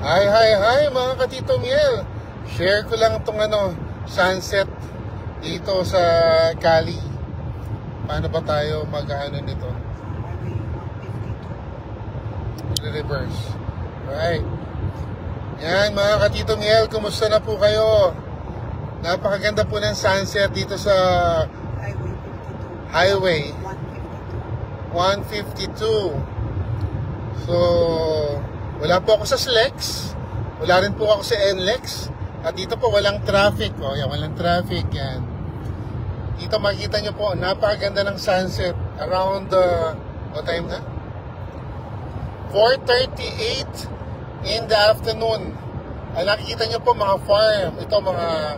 Hi mga katito Miel. Share ko lang itong sunset dito sa Cali. Paano ba tayo mag-ano nito? Reverse. Right. Yan mga katito Miel, kumusta na po kayo? Napakaganda po ng sunset dito sa Highway 152. So, wala po ako sa SLEX. Wala rin po ako sa NLEX. At dito po walang traffic. O, yan, walang traffic. Yan. Dito makikita nyo po, napakaganda ng sunset. Around, what time na? 4:38 in the afternoon. Ay, nakikita nyo po mga farm. Ito, mga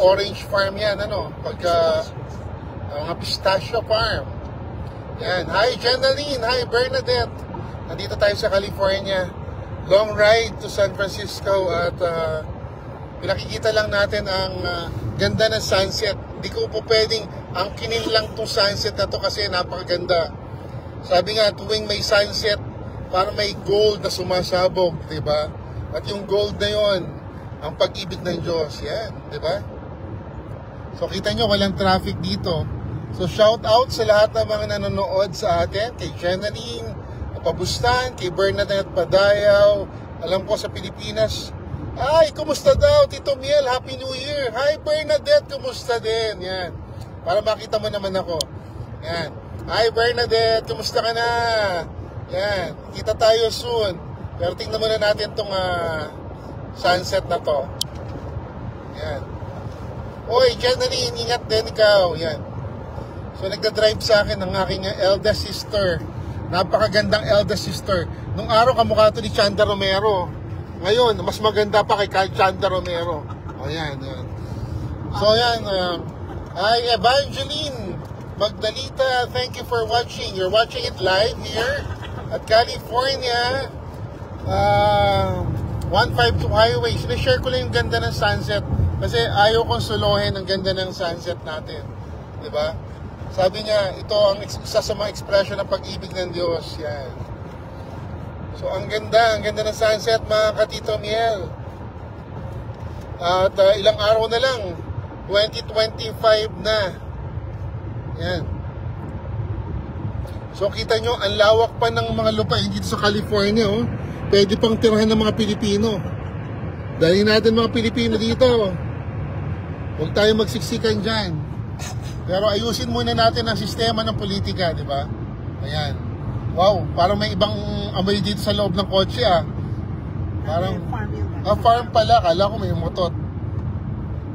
orange farm yan. Pagka, mga pistachio farm. Yan. Hi, Jenaline. Hi, Bernadette. Nandito tayo sa California. Long ride to San Francisco at pinakikita lang natin ang ganda ng sunset. Hindi ko po pwedeng angkinin lang itong sunset na to kasi napakaganda. Sabi nga, tuwing may sunset, parang may gold na sumasabog, diba? At yung gold na yon, ang pag-ibig ng Diyos. Yan, diba? So kita nyo, walang traffic dito. So shout out sa lahat ng mga nanonood sa atin, kay Jenaline Pabustan, kay Bernadette Padayaw, alam ko sa Pilipinas. Ay, kumusta daw, Tito Miel, Happy New Year. Hi Bernadette, kumusta din? Yan, para makita mo naman ako. Yan. Hi Bernadette, kumusta ka na? Yan, kita tayo soon. Pero tingnan muna natin itong sunset na to. Yan. Oy, Jenaline, ingat din ikaw. Yan. So nagda-drive sa akin ng aking eldest sister. Napakagandang eldest sister. Nung araw kamukha ito ni Chanda Romero. Ngayon, mas maganda pa kay Chanda Romero. O yan, yan. So yan, hi Evangeline Magdalita, thank you for watching. You're watching it live here at California 152 Highway. Sinashare ko lang yung ganda ng sunset kasi ayaw kong suluhin ang ganda ng sunset natin. Diba? Sabi niya, ito ang isa sa mga expression ng pag-ibig ng Diyos. Yan. So, ang ganda ng sunset, mga katito Miel. At ilang araw na lang, 2025 na. Yan. So, kita nyo, ang lawak pa ng mga lupain dito sa California. Oh. Pwede pang tirahan ng mga Pilipino. Dahil natin mga Pilipino dito. Huwag tayo magsiksikan dyan. Pero ayusin muna natin ang sistema ng politika, di ba? Ayan. Wow, parang may ibang amoy dito sa loob ng kotse Parang farm pala, kala ko may motor.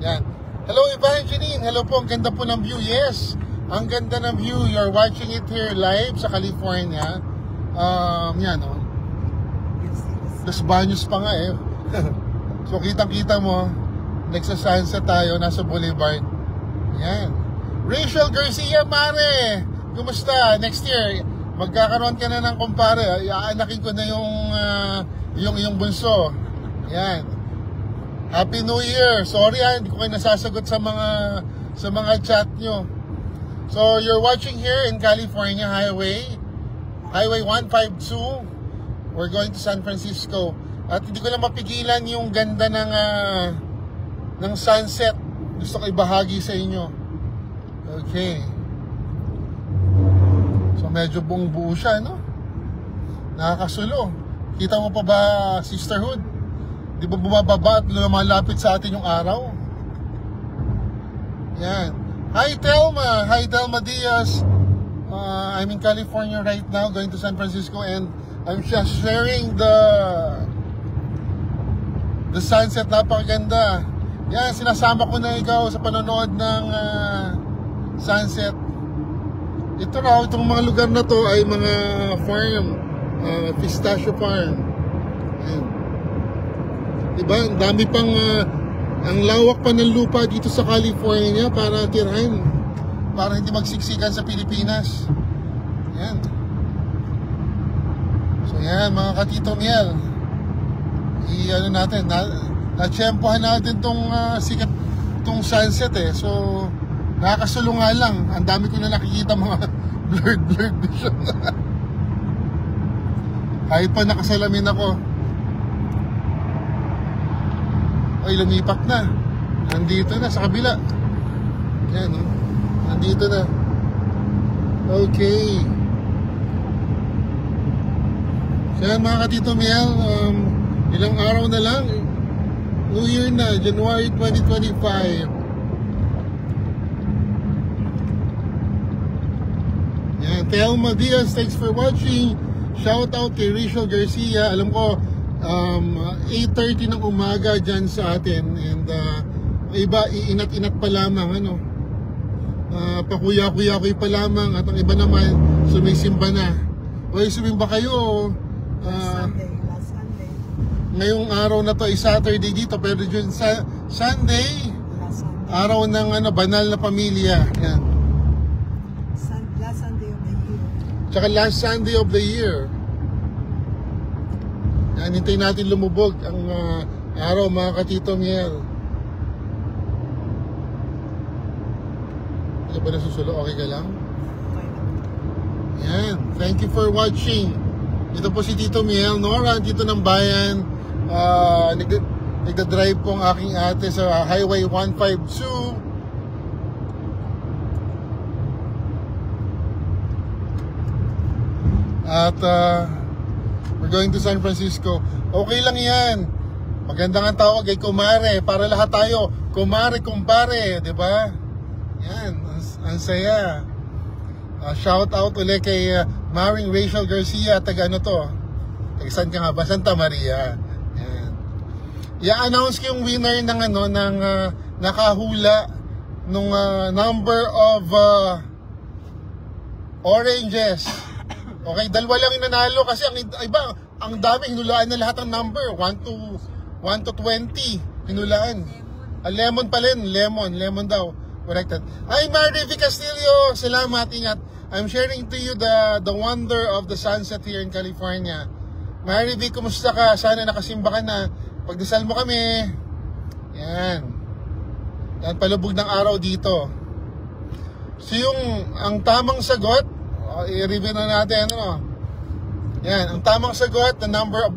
Yan. Hello Evangeline, hello po, ang ganda po ng view. Yes, ang ganda ng view. You're watching it here live sa California. Yan Los Baños pa nga So kitang-kita mo, nagsa-sunset tayo, nasa boulevard. Yan. Rachel Garcia, mare, kumusta? Next year, magkakaroon ka na ng kumpare. Aanakin ko na yung bunso. Yan. Happy New Year. Sorry hindi ko kayo nasasagot sa mga chat nyo. So, you're watching here in California Highway 152. We're going to San Francisco. At hindi ko lang mapigilan yung ganda ng sunset. Gusto ko ibahagi sa inyo. Okay. So medyo buong buo siya, Nakakasulo. Kita mo pa ba, sisterhood? Di ba bumababa at lumalapit sa atin yung araw? Yan. Hi Telma Diaz. I'm in California right now, going to San Francisco, and I'm just sharing the sunset. Napakaganda. Yan, sinasama ko na ikaw sa panonood ng sunset. Ito raw, itong mga lugar na to ay mga farm, pistachio farm. Ayan. Diba, ang dami pang ang lawak pa ng lupa dito sa California para tirahan, para hindi magsiksikan sa Pilipinas. Ayan. So yan mga katito Miel, natin, na-tsempohan natin tong sikat, tong sunset So nakakasulungan lang. Ang dami ko na nakikita mga blurred vision. Kahit pa nakasalamin ako. Ay, lumipat na. Nandito na sa kabila. Yan, oh. Nandito na. Okay. So yan mga katito Miel, ilang araw na lang, New Year na, January 2025. Yan, Telma Diaz, thanks for watching. Shout out kay Rachel Garcia. Alam ko 8:30 ng umaga dyan sa atin. And iba, iinat-inat pa lamang, ano, pakuya-kuya-kuy pa lamang. At ang iba naman, sumisimba na. Hoy, sumimba kayo. Last Sunday. Ngayong araw na to ay Saturday dito, pero dyan sa Sunday, araw ng ano, banal na pamilya. Yan. Last Sunday of the year. Tsaka last Sunday of the year. Yan, hintayin natin lumubog ang araw mga katito Miel. Ano ba nasusulo? Okay ka lang? Yan. Thank you for watching. Ito po si Tito Miel Nora, Tito ng Bayan. Nagda-drive po ang aking ate sa Highway 152. At we're going to San Francisco. Okay lang yan. Magandang ang tawag ay kumare. Para lahat tayo, kumare, kumpare. Diba? Yan. Ang saya. Shout out ulit kay Maring Rachel Garcia. Taga ano to? Taga saan ka nga ba? Santa Maria. Yan. I-announce ko yung winner ng ano, ng nakahula nung number of oranges. Okay, dalawa lang yung nanalo kasi ang iba, ang dami hinulaan na lahat ng number. 1 to 20 hinulaan. Lemon pala yun, lemon daw. Corrected. Hi, Mary V. Castillo. Salamat, ingat. I'm sharing to you the wonder of the sunset here in California. Mary V, kumusta ka? Sana nakasimba ka na. Pagdasal mo kami. Yan. Yan, palubog ng araw dito. So ang tamang sagot, i-review na natin, ano? Yan, ang tamang sagot, the number of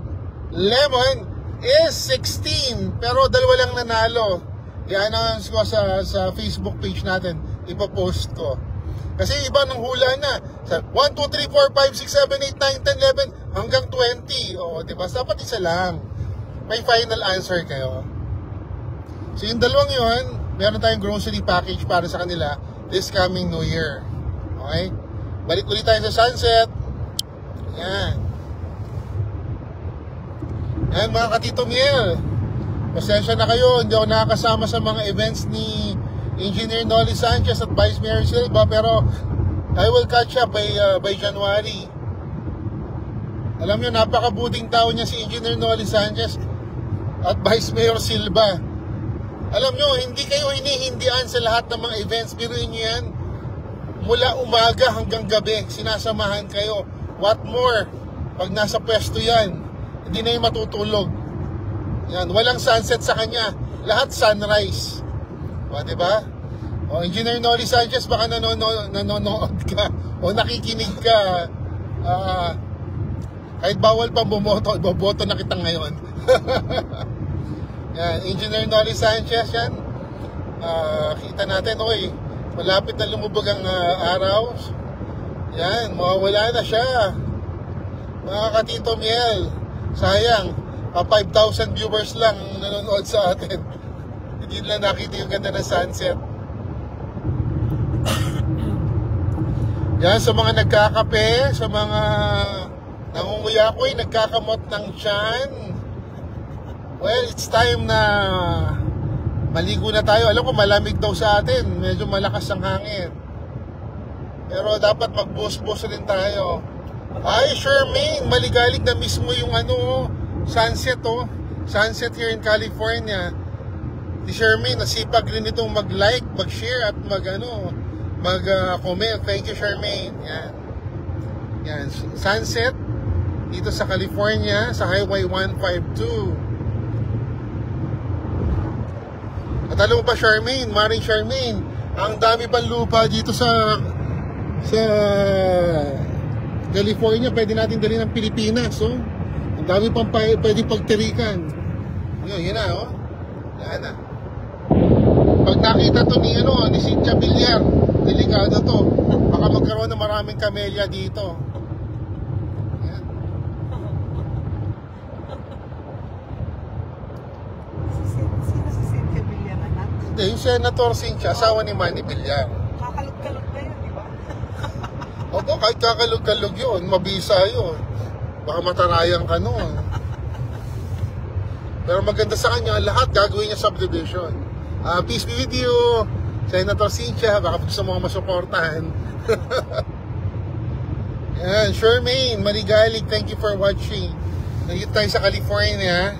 lemon is 16. Pero dalawa lang nanalo. I-announce ko sa Facebook page natin. Ipapost ko. Kasi iba nang hula na. 1, 2, 3, 4, 5, 6, 7, 8, 9, 10, 11 hanggang 20. O, diba? Dapat isa lang. May final answer kayo. So yung dalawang yun, meron tayong grocery package para sa kanila this coming New Year. Okay? Balik ulit tayo sa sunset. Yan. Yan mga katito Miel. Pasensya na kayo, hindi ako nakakasama sa mga events ni Engineer Nolly Sanchez at Vice Mayor Silva, pero I will catch up by January. Alam nyo, napakabuting tao niya si Engineer Nolly Sanchez at Vice Mayor Silva. Alam nyo, hindi kayo hinihindian sa lahat ng mga events, biruin nyo yan. Mula umaga hanggang gabi, sinasamahan kayo. What more, pag nasa pwesto yan, hindi na yung matutulog. Yan, walang sunset sa kanya. Lahat sunrise. O, diba? O, Engineer Nolly Sanchez, baka nanonood ka o nakikinig ka. Kahit bawal pang bumoto, iboboto na kita ngayon. Yan, Engineer Nolly Sanchez, yan. Kita natin, oy, malapit na lumubog ang araw. Yan, mawawala na siya. Mga katito Miel, sayang. 5,000 viewers lang nanonood sa atin. Hindi lang nakita yung ganda ng sunset. Yan, sa mga nagkakape, sa mga nangunguyakoy, nagkakamot ng tiyan. Well, it's time na maligo na tayo. Alam ko malamig daw sa atin. Medyo malakas ang hangin. Pero dapat mag-bus-bus rin tayo. Ay, Shermaine, maligalig na mismo yung ano, sunset, oh. Sunset here in California. Si Shermaine, nasipag rin itong mag-like, mag-share at mag-comment. Thank you, Shermaine. Yan. Yan. Sunset dito sa California, sa Highway 152. At alam mo pa, Shermaine, Maring Shermaine, ang dami pang lupa dito sa California, pwede natin dalhin ng Pilipinas, oh. Ang dami pang pwede pagtirikan. Yun na, oh. Yan na. Pag nakita to ni Cynthia Villar, delikado to. Baka magkaroon ng maraming kamelya dito. Yan. Sino si Cynthia Villar, anak? Hindi, yung Senator Cynthia, asawa ni Manny Villar. Kakalog-kalog na yun, di ba? Opo, kahit kakalog-kalog yun, mabisa yun. Baka matarayan ka nun. Pero maganda sa kanya, lahat gagawin niya subdivision. Peace be with you, Senator Cynthia. Baka gusto mo masuportahan. Yan, Shermaine Marigalig, thank you for watching. Nandito tayo sa California.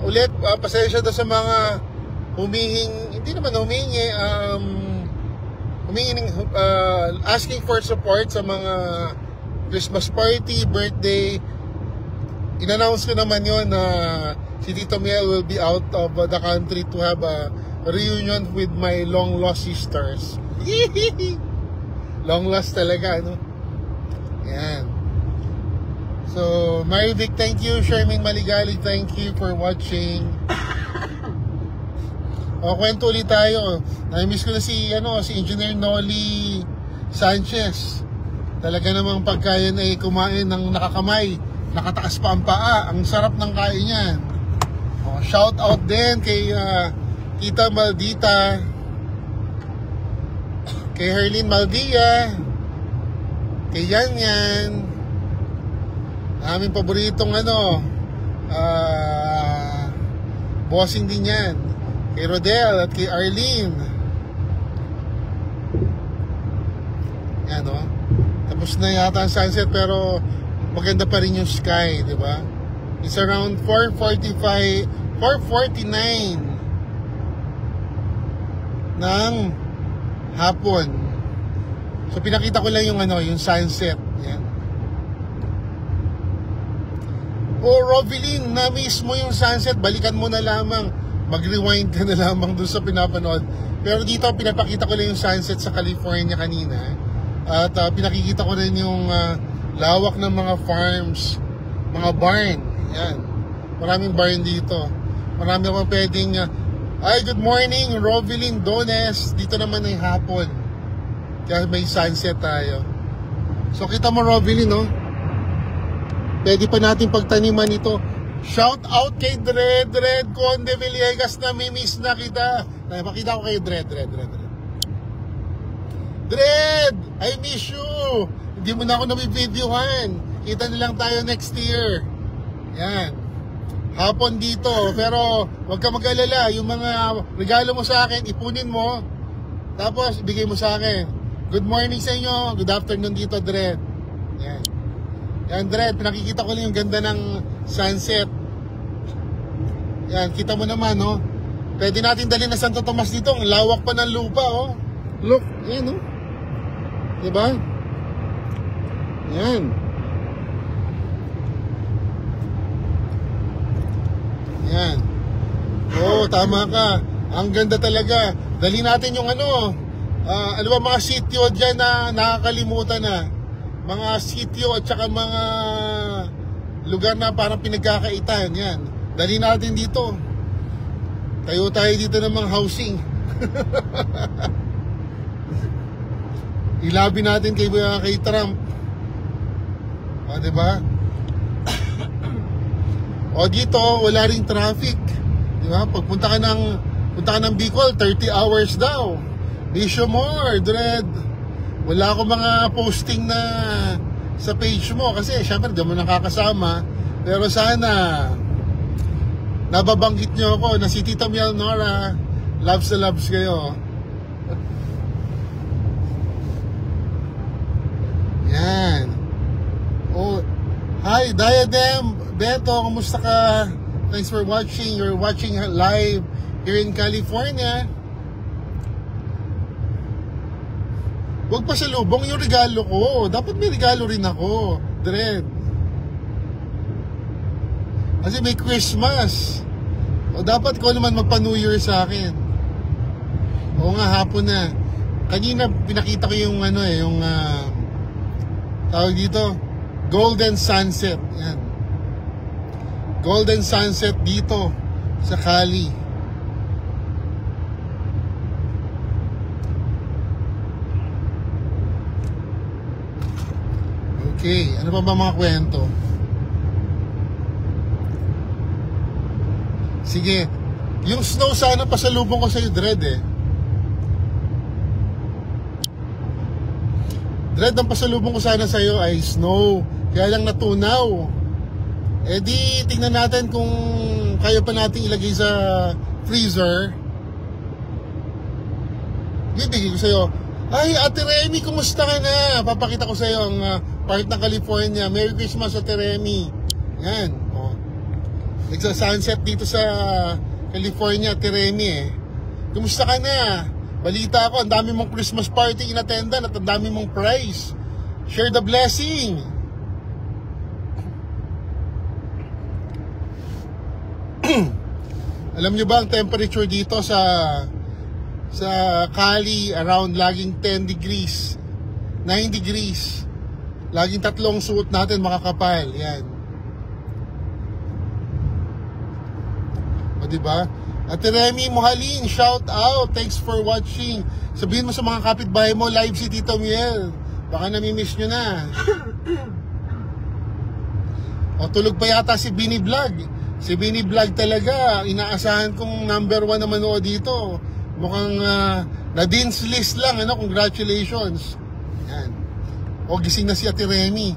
Ulit, pasensya daw sa mga hindi naman humingi, asking for support sa mga Christmas party, birthday. In-announce ko naman yun na si Tito Miel will be out of the country to have a reunion with my long lost sisters. Long lost talaga, no? Yan. So, Marivic, thank you. Sherming Maligalig, thank you for watching. Kwento ulit tayo. Na-miss ko na si Engineer Noli Sanchez. Talaga namang pagkain ay kumain ng nakakamay, nakataas pa ang paa. Ang sarap ng kain niyan. Shout out din kay Tita Maldita, kay Herlin Maldia, kay Yan, aming paboritong bossing din yan, kay Rodel at kay Arlene. Yan tapos na yata ang sunset pero maganda pa rin yung sky, di ba? It's around 4:49 ng hapon. So pinakita ko lang yung yung sunset. Yan. Rovilyn, na-miss mo yung sunset, balikan mo na lamang. Mag-rewind ka na lamang dun sa pinapanood. Pero dito pinapakita ko lang yung sunset sa California kanina. At pinakikita ko rin yung lawak ng mga farms, mga barn. Yan. Maraming barn dito. Marami akong pwedeng good morning, Rovilyn Dones. Dito naman ay hapon. Kaya may sunset tayo. So kita mo, Rovilyn, pwede pa natin pagtaniman ito. Shout out kay Dred Conde Villegas, na mimiss na kita. Pakita ko kay Dred. Dred, I miss you. Hindi mo na ako nabibidyohan. Kita nilang tayo next year. Yan. Hapon dito, pero huwag ka mag-alala. Yung mga regalo mo sa akin, ipunin mo, tapos ibigay mo sa akin. Good morning sa inyo, good afternoon dito, Dred. Yan. Yan, Dred, nakikita ko lang yung ganda ng sunset. Yan, kita mo naman, pwede natin dalhin na Santo Tomas dito. Ang lawak pa ng lupa, Look, yan, diba? Yan. Yan. Tama ka. Ang ganda talaga. Dali natin yung ano ba mga sityo dyan na nakakalimutan na. Mga sityo at saka mga lugar na parang pinagkakaitan. Yan. Dali natin dito. Tayo tayo dito ng mga housing. Ilabi natin kay Trump. Diba? Dito, wala ring traffic. Diba? Pagpunta ka ng Bicol, 30 hours daw. Issue more, Dred. Wala akong mga posting na sa page mo kasi syempre di mo nakakasama. Pero sana nababanggit nyo ako na si Tita Miel Nora, loves na loves kayo. Yan. Hi Diadem Beto, kumusta ka? Thanks for watching. You're watching live here in California. Huwag pa salubong yung regalo ko. Dapat may regalo rin ako, Dred. Kasi may Christmas. Dapat ko naman magpa-New Year sa akin. Oo nga, hapon na. Kanina pinakita ko yung tawag dito, Golden Sunset. Yan. Golden Sunset dito sa Cali. Okay, ano pa ba mga kwento? Sige, yung snow sana pasalubong ko sa'yo, Dred eh. Dred, ang pasalubong ko sana sa'yo ay snow. Kaya lang natunaw. Eh di, tingnan natin kung kaya pa natin ilagay sa freezer. Bibigay ko sa'yo. Ay, Ate Remy, kumusta ka na? Papakita ko sa'yo ang part ng California. Merry Christmas, Ate Remy. Yan. Oh. Nagsa-sunset dito sa California, Ate Remy eh. Kumusta ka na? Balita ako, ang dami mong Christmas party in-attendan at ang dami mong prize. Share the blessing. Alam nyo ba ang temperature dito sa Cali around laging 10 degrees, 9 degrees. Laging tatlong suot natin makakapal. Yan. O diba? Ate Remy Mohalin, shout out. Thanks for watching. Sabihin mo sa mga kapitbahay mo, live si Tito Miel. Baka namimiss nyo na. O tulog pa yata si Bini Vlog. Si Bini Vlog talaga, inaasahan kong number 1 na manood dito. Mukhang na-dean's list lang, ano? Congratulations. Yan. O gising na si Ate Remy.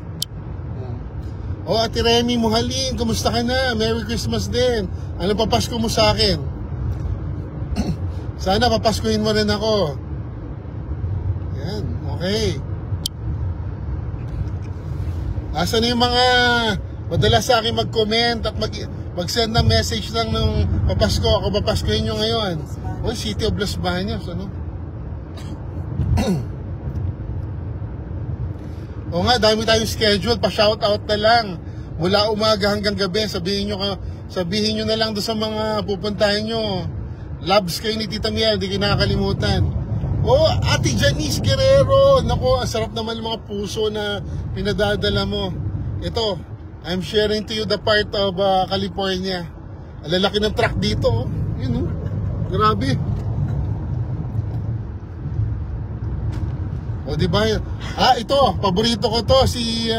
O Ate Remy Mohalin, kumusta ka na? Merry Christmas din. Ano papasko mo sa akin? Sana papaskuhin mo rin ako. Yan, okay. Asa na yung mga madalas sa akin mag-comment at mag-send ng message lang nung papasko. Ako papaskuhin nyo ngayon. O, City of Los Baños, ano? O nga, dami tayong schedule. Pa-shoutout na lang. Mula umaga hanggang gabi. Sabihin nyo na lang doon sa mga pupuntahan nyo. Loves kayo ni Tita Miel, di kinakalimutan. O, Ate Janice Guerrero. Naku, ang sarap naman ng mga puso na pinadadala mo. Ito, I'm sharing to you the part of California. Alalaki ng truck dito. Yun, oh. Grabe. O, diba? Ito, paborito ko to, si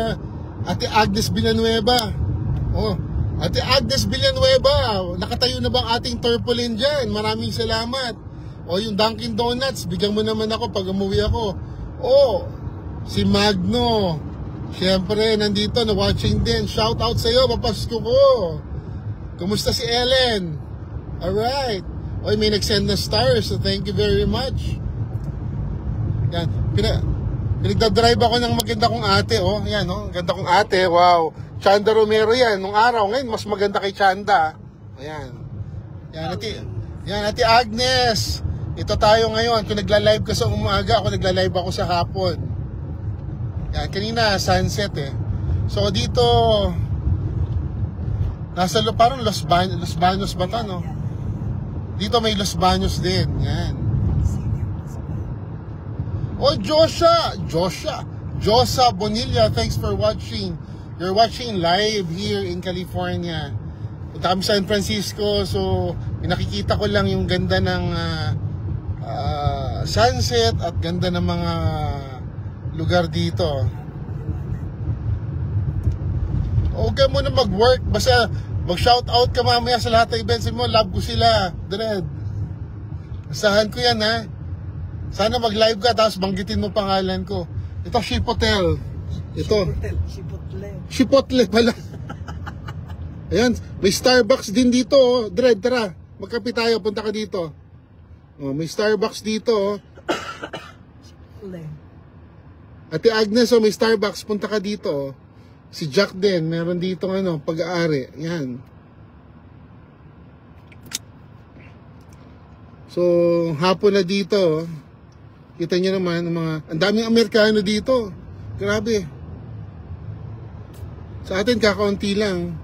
Ate Agnes Villanueva. O, Ate Agnes Villanueva, nakatayo na bang ating tarpaulin dyan? Maraming salamat. O, yung Dunkin Donuts, bigyan mo naman ako pag umuwi ako. O, si Magno, syempre, nandito, na-watching din. Shout out sa'yo, papasko ko. Kumusta si Ellen? Alright. Oy, may nag-send na stars, so thank you very much. Yan, pinagdadrive ako ng maganda kong ate, oh. Yan, oh, ganda kong ate, wow. Chanda Romero yan, nung araw, ngayon mas maganda kay Chanda. Ayan. Yan, Ate Agnes. Ito tayo ngayon, kung nagla-live ka sa umaga, ako nagla-live ako sa hapon. Yan, kanina, sunset eh. So, dito, nasa parang Los Baños ba ito, no? Dito may Los Baños din. Yan. Oh, Josa Bonilla, thanks for watching. You're watching live here in California. Punta kami sa San Francisco, so pinakikita ko lang yung ganda ng sunset at ganda ng mga lugar dito. Huwag ka muna mag-work, basta mag-shoutout ka mamaya sa lahat ng events mo. Love ko sila, Dred. Basahan ko yan, ha. Sana mag-live ka, tapos banggitin mo pangalan ko. Ito, Chipotle. Ito. Chipotle pala. Ayan, may Starbucks din dito, oh. Dred, tara. Magkape tayo, punta ka dito. Oh, may Starbucks dito, oh. Ate Agnes, oh, may Starbucks, punta ka dito, oh. Si Jack din, meron dito ano, pag-aari. Yan. So, hapon na dito, oh. Kita nyo naman, ang daming Amerikano dito. Grabe. Sa atin, kakaunti lang.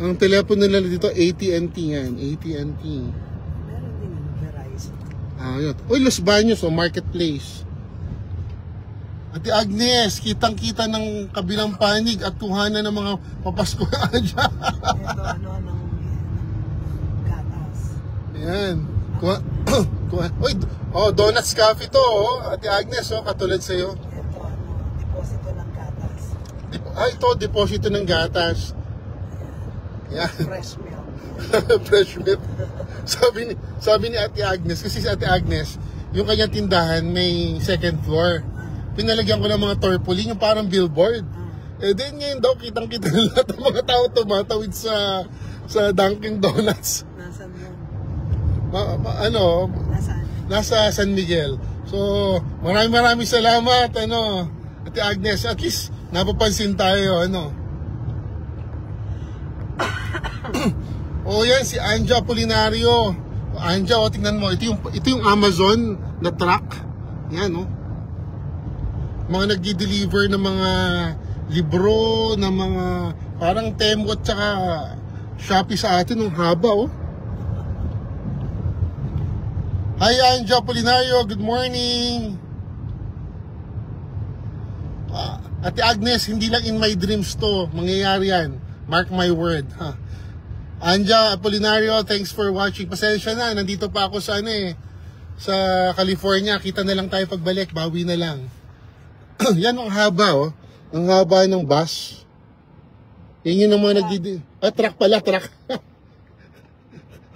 Ang telepono nila dito, AT&T yan. AT&T. Meron din yung Verizon. Yun. Uy, Los Baños, oh, marketplace. Ate Agnes, kitang-kita ng kabilang panig at kuhanan ng mga papasko na dyan. Ito, ng gatas. Ayan. Uy, oh, Donuts Cafe to, oh. Ate Agnes, oh, katulad sa'yo. Ito, deposito ng gatas. Ito, deposito ng gatas. Yan. Fresh milk. Fresh milk. Sabi ni Ate Agnes, kasi si Ate Agnes, yung kanyang tindahan may second floor. Pinalagyan ko ng mga tarpaulin, yung parang billboard. Then ngayon daw, kitang-kita na lahat ng mga tao tumatawid sa Dunkin' Donuts. Nasaan yun? Nasaan? Nasa San Miguel. So, maraming salamat, Ate Agnes. At least, napapansin tayo, yan, si Anja Apolinario. Anja, tingnan mo, ito yung Amazon na truck. Yan, mga nagdi-deliver ng mga libro, ng mga parang Temu at saka Shopee sa atin, ng haba, Hi, Anja Apolinario, good morning. Ate Agnes, hindi lang in my dreams to, mangyayari yan. Mark my word, ha. Anja Apolinario, thanks for watching. Pasensya na, nandito pa ako sa sa California. Kita na lang tayo pagbalik, bawi na lang. Yan ang haba, ang haba ng bus. Yan yung mga truck pala, truck.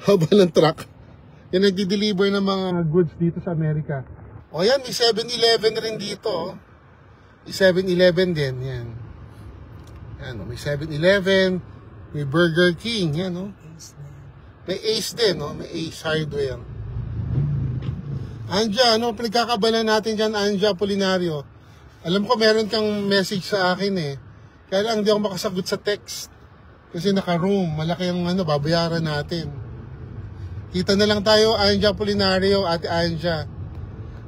Haba ng truck. Yan nagdi-deliver ng mga goods dito sa Amerika. Yan, may 7-Eleven rin dito. May 7-Eleven din, yan. Yan, may 7-Eleven, may Burger King, yan, May Ace din, may Ace Hardware. Anja, pinagkakabalan natin dyan, Anja Apolinario? Alam ko meron kang message sa akin, Kaya lang hindi ako makasagot sa text. Kasi naka-room, malaki ang babayaran natin. Kita na lang tayo, Anja Apolinario, Ate Anja.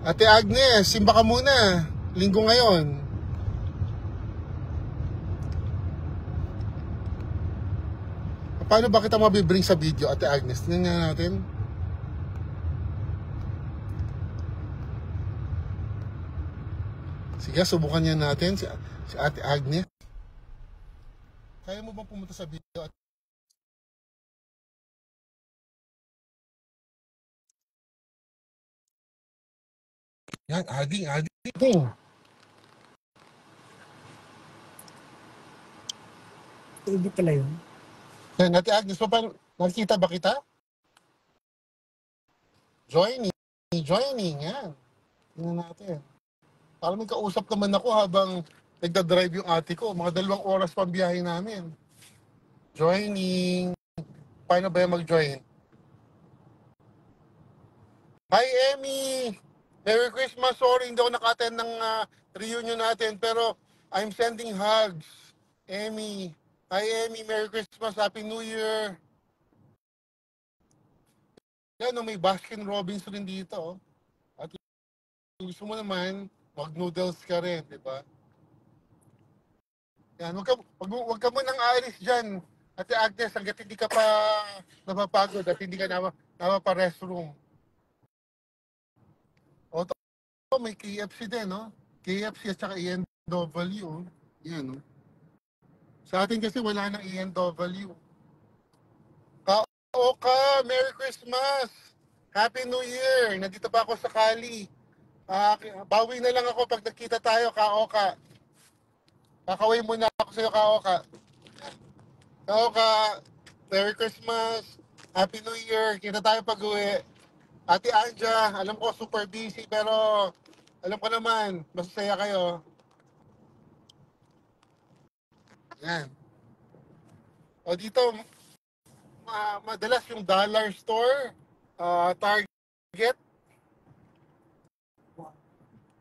Ate Agnes, simba ka muna. Linggo ngayon. Paano ba kita mabibring sa video, Ate Agnes? Tingnan nga natin. Sige, subukan niya natin si Ate Agnes. Kaya mo bang pumunta sa video? Yan, aging. Hindi pala yun. Yan, Ate Agnes, nakikita ba kita? Joining, yan. Tingnan natin. Para may kausap naman ako habang nagdadrive yung ate ko. Mga 2 oras pa ang biyahe namin. Joining. Paano ba yung mag-join? Hi, Emmy! Merry Christmas. Sorry, hindi ako naka-attend ng reunion natin. Pero I'm sending hugs. Emmy. Hi, Emmy. Merry Christmas. Happy New Year. Yan, may Baskin Robbins rin dito. At gusto mo naman, mag-noodles ka rin, di ba? Yan, wag ka munang aalis dyan. Ate Agnes, hanggat hindi ka pa napapagod at hindi ka napapa-restroom. May KFC din, KFC at saka ENW. Yan, Sa atin kasi wala nang ENW. Kaoka, Merry Christmas! Happy New Year! Nandito pa ako sa Cali. Bawi na lang ako pag nagkita tayo, Kaoka. Kakaway muna ako sa'yo, Kaoka. Kaoka, Merry Christmas! Happy New Year! Kita tayo pag-uwi. Ate Anja, alam ko super busy pero alam ko naman, masasaya kayo. Yan. O dito, madalas yung dollar store, Target,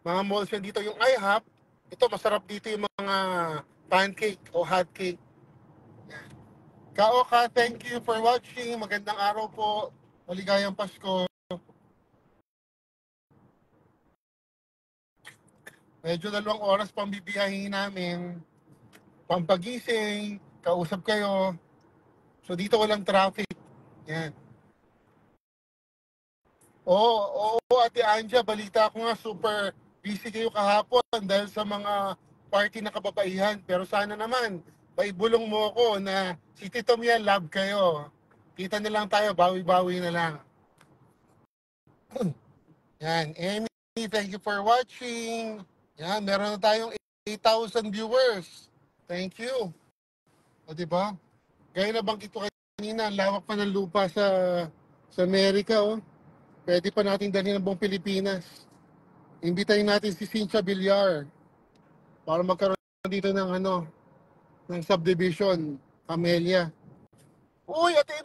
mga malls yan dito. Yung IHOP, ito masarap dito yung mga pancake o hot cake. Kaoka, thank you for watching. Magandang araw po. Maligayang Pasko. Medyo 2 oras pang bibiyahin namin. Pampagising, kausap kayo. So dito walang traffic. Yan. Oo, Ate Anja, balita ko nga super busy kayo kahapon dahil sa mga party na kababaihan. Pero sana naman, maibulong mo ko na si Tito Mia, love kayo. Kita na lang tayo, bawi-bawi na lang. Yan, Emmy, thank you for watching. Yan, meron na tayong 8,000 viewers. Thank you. O, diba? Gaya na banggit ko kanina, ang lawak pa ng lupa sa Amerika, oh. Pwede pa natin dalhin ng buong Pilipinas. Imbitahin natin si Cynthia Villar para magkaroon dito ng subdivision, Camellia. Uy, Ate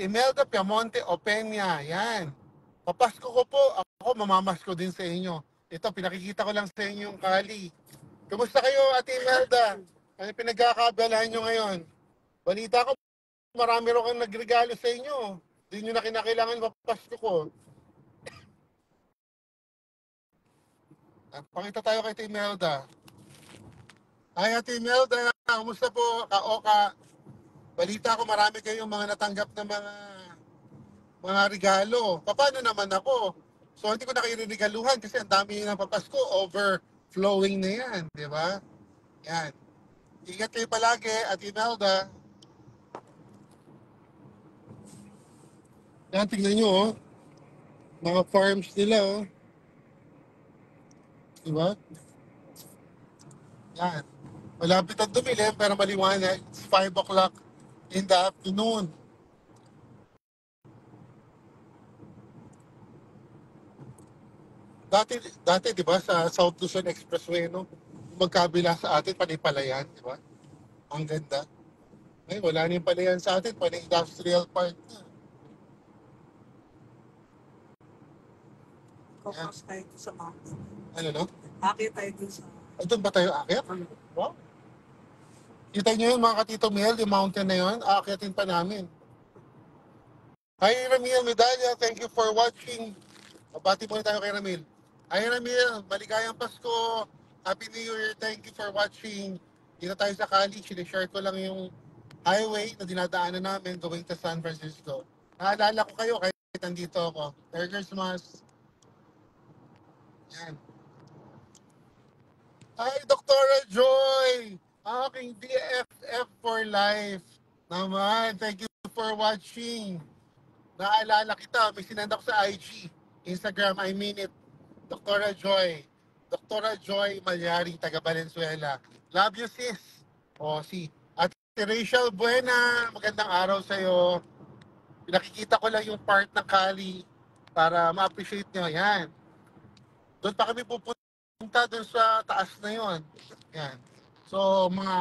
Imelda Piamonte Opeña, yan. Papasko ko po, ako mamamasko din sa inyo. Ito, pinakikita ko lang sa inyo yung Kali. Kumusta kayo, Ate Imelda? Ano pinagkakaabalahan nyo ngayon? Balita ko, marami rin kang nagregalo sa inyo. Hindi nyo na kinakailangan mapapasko ko. Pakita tayo kay Ate Imelda. Hi, Ate Imelda. Kumusta po, Kaoka? Balita ko, marami kayong mga natanggap na mga regalo. Paano naman ako? So, hindi ko na kayo regaluhan kasi ang dami ng papasko. Overflowing na yan, di ba? Yan. Ingat kayo palagi, Ate Imelda. Yan, tingnan nyo, oh. Mga farms nila, oh. Di ba? Yan. Malapit ang dumilim, pero maliwanag. It's 5 o'clock in the afternoon. Dati, di ba, sa South Luzon Expressway, no? Magkabila sa atin, panipalayan, di ba? Ang ganda. Ngayon, wala na yung palayan sa atin, pan-industrial park na. Focus tayo dun sa mountain. Ano, no? Akit tayo dun sa... Doon ba tayo aakyat? Wow. Kita nyo yun, mga katito Mel, yung mountain na yun, aakyatin pa namin. Hi, Ramil Medalla, thank you for watching. Mabati muna tayo kay Ramil. Hi, Ramil, maligayang Pasko. Happy New Year, thank you for watching. Dito tayo sa Cali, sinishare ko lang yung highway na dinadaanan namin going to San Francisco. Naalala ko kayo kahit nandito ako. Merry Christmas. Yan. Hi, Dr. Joy! Aking BFF for life. Naman, thank you for watching. Naalala kita, may sinend ako sa IG, Instagram, I mean it. Dr. Joy. Dr. Joy Malyari, taga Valenzuela. Love you, sis. O, At Rachel Buena, magandang araw sa'yo. Pinakikita ko lang yung part ng Cali para ma-appreciate nyo. Yan. Doon pa kami pupunta doon sa taas na yon. Yan. So, mga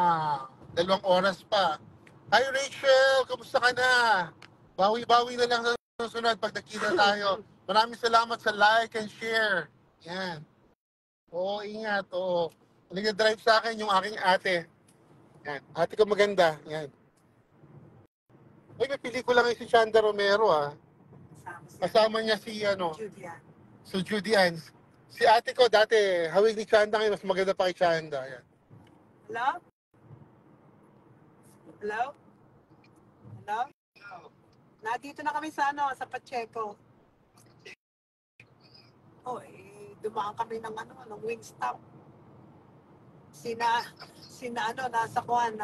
2 oras pa. Hi, Rachel! Kamusta ka na? Bawi-bawi na lang sa susunod pag nakita tayo. Maraming salamat sa like and share. Yan. Oo, ingat. Oo. Nag-drive sa akin yung aking ate. Yan. Ate ko maganda. Yan. Uy, may pelikula ngayon si Chanda Romero, ah. Kasama niya si, Julian. si Judy Ann. Si ate ko dati, hawig ni Chanda ngayon, mas maganda pa kay Chanda. Yan. Hello? Hello? Hello? Nandito na kami sa sa Pacheco. Oh, dumaan kami ng Wingstop. Sina nasa kuan,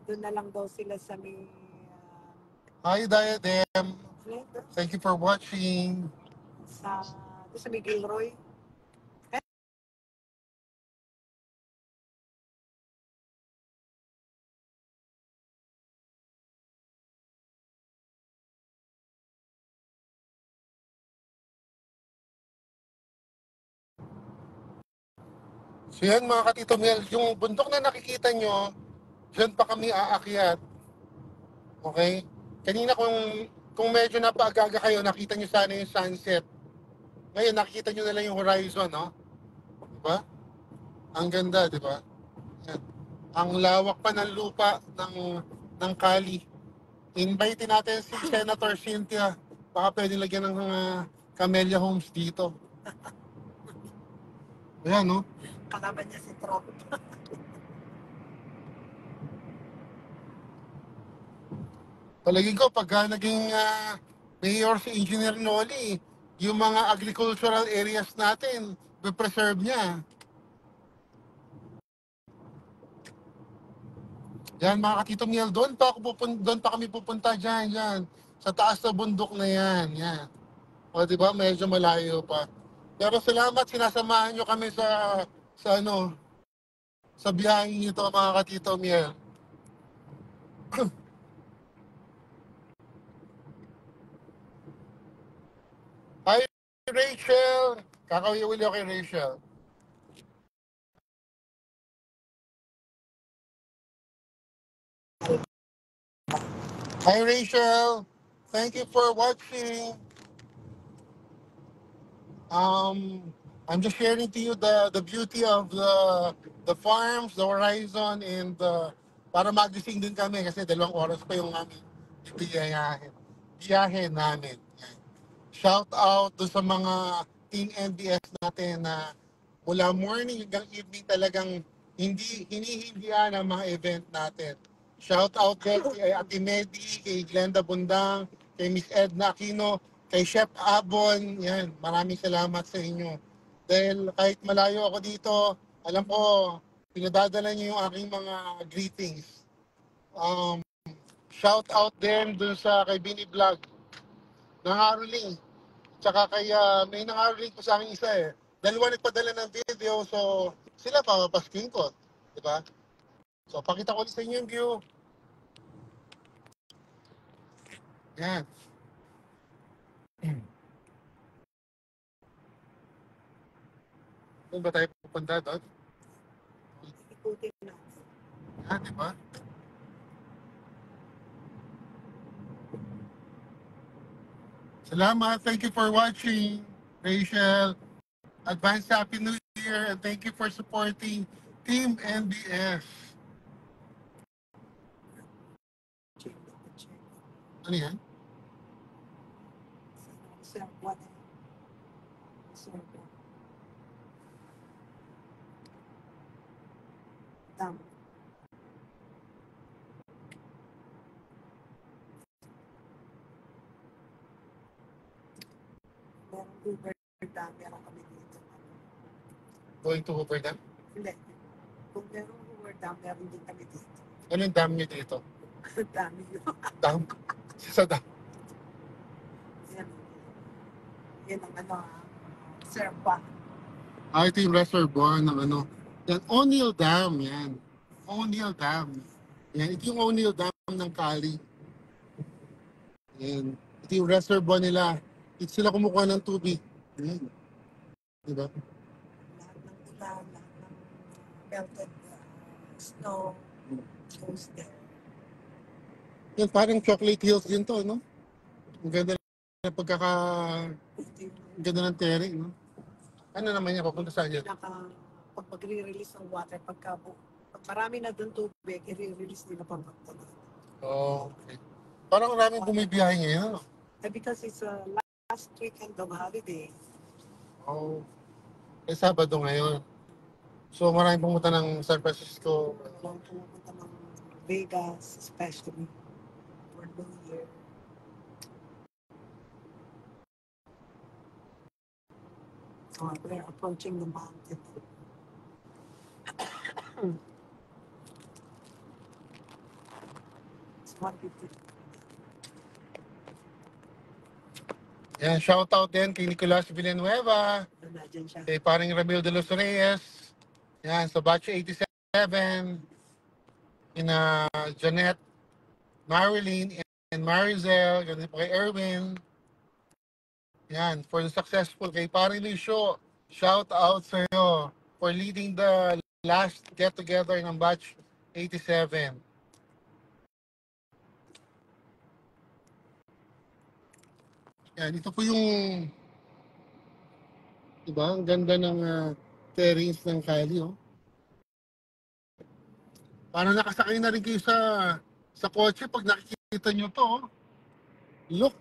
doon na lang daw sila sa may Hi, Diadem. Thank you for watching. doon sa may Gilroy. So yan mga katito Mel, yung bundok na nakikita nyo, dyan pa kami aakyat. Okay? Kanina kung medyo napagaga kayo, nakita nyo sana yung sunset. Ngayon, nakikita nyo na lang yung horizon, no? Diba? Ang ganda, diba? Yan. Ang lawak pa ng lupa ng Cali. Invite natin si Senator Cynthia. Baka pwede lagyan ng Camellia Homes dito. Ayan, no? Kalaban niya si Trump. Palagay ko, pagka naging mayor si Engineer Noli, yung mga agricultural areas natin, preserve niya. Yan mga katito Miel, doon pa kami pupunta dyan. Sa taas na bundok na yan. Yan. O, di ba? Medyo malayo pa. Pero salamat, sinasamahan nyo kami sa ano, sa biyaheng ito, mga katito Miel. Hi, Rachel! Kakawiwili ako kay Rachel. Hi, Rachel! Thank you for watching. I'm just sharing to you the beauty of the farms, the horizon, and para magising din kami kasi 2 oras pa yung aming biyahe namin. Shout out to sa mga Team NBS natin na mula morning hanggang evening talagang hinihindihan ang mga event natin. Shout out din kay Ate Medi, kay Glenda Bundang, kay Miss Edna Aquino, kay Chef Abon. Yan, maraming salamat sa inyo. Dahil kahit malayo ako dito, alam ko, pinadadala niyo yung aking mga greetings. Shout out din dun sa kay Bini Vlog, nangaruling. Tsaka kaya may nangaruling ko sa akin isa eh. Dalawa nagpadala ng video, so sila papapaskin ko. Diba? So pakita ko ulit sa inyo yung view. Yan. Doon ba tayo pupunta doon? Ikutin na. Yan, diba? Salamat. Thank you for watching, Rachel. Advance Happy New Year and thank you for supporting Team NBS. Check. Ano yan? Sir, what? Sir, dam. Merong Uber dam, meron kami dito. Going to Hoover Dam? Hindi. Kung merong Uber dam, meron din kami dito. Ano yung dam nyo dito? Dami yun. Dam? Sa dam? Yan. Yan ang ano, Serpa. Ito yung reservoir ng ano. Yan, O'Neill Dam, yan. O'Neill Dam. Yan, ito yung O'Neill Dam ng Cali. Yan. Ito yung reservoir nila. Ito sila kumukuha ng tubig. Yan. Diba? Lahat ng ulan, lahat ng melted snow goes there. Yan, parang chocolate hills din to, no? Ang ganda ng Ito ganda ng terrain, no? Ano naman yan, papunta saan yan? pag magre-release ng water, pag marami na doon tubig, i-release nila papunta doon. Oh, okay. Parang maraming bumibiyahe ngayon, no? Because it's a last weekend of holiday. Oh. Sabado ngayon. So maraming pumunta ng San Francisco. Walang pumupunta ng Vegas, especially for New Year. So we're approaching the mountain. It's 150. Yan, shout out din kay Nicolas Villanueva, Nandiyan siya. kay paring Ramil de los Reyes, yan, sa batch 87, ina Janet, Marilyn, and Marizel, ganun po kay Erwin. Yan, for the successful kay paring Lucio, shout out sa iyo for leading the last get-together ng batch 87. Yan, ito po yung, diba, ang ganda ng terrains ng Cali, oh. Parang nakasakay na rin kayo sa kotse pag nakikita nyo to, oh. Look.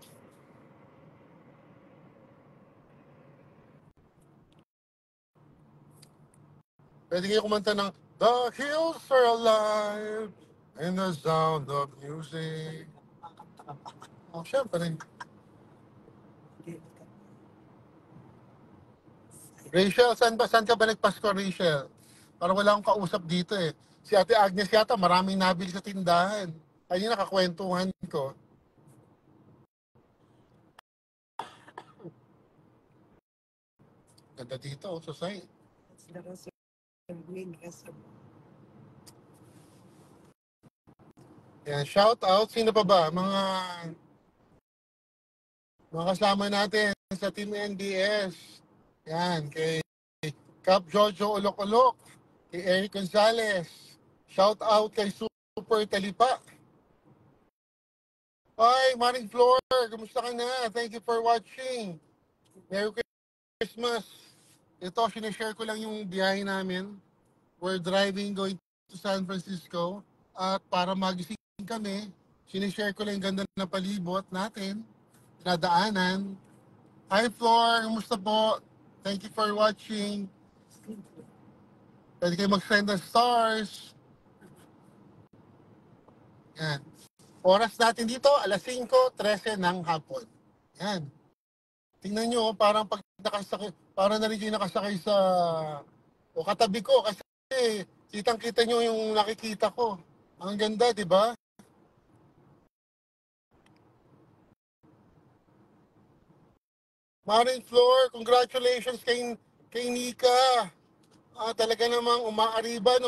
Pwede kayo kumanta ng The hills are alive in the sound of music. Oh, syempre. Rachel, saan ka ba nagpasko, Rachel? Parang wala akong kausap dito eh. Si Ate Agnes yata, maraming nabili sa tindahan. Ayun, nakakwentuhan ko. Ganda dito, sa site. It's the reservoir, reservoir. Yan, shout out. Sino pa ba? Mga kasama natin sa Team NDS. Yan, kay Cap Jojo Olok-Olok, kay Eric Gonzalez. Shout out kay Super Talipa. Hi, Maring Flor, kumusta ka na? Thank you for watching. Merry Christmas. Ito, sinashare ko lang yung biyahe namin. We're driving going to San Francisco. At para magising kami, sinashare ko lang yung ganda ng palibot natin. Nadaanan. Hi, Flor. Kumusta po? Thank you for watching. Pwede kayo mag-send ng stars. Yan. Oras natin dito, alas 5:13 ng hapon. Yan. Tingnan nyo, parang pag nakasakay, parang na rin kayo nakasakay sa, o katabi ko, kasi kitang-kita nyo yung nakikita ko. Ang ganda, di ba? Maring Floor, congratulations kay Nika. Talaga namang umaariban,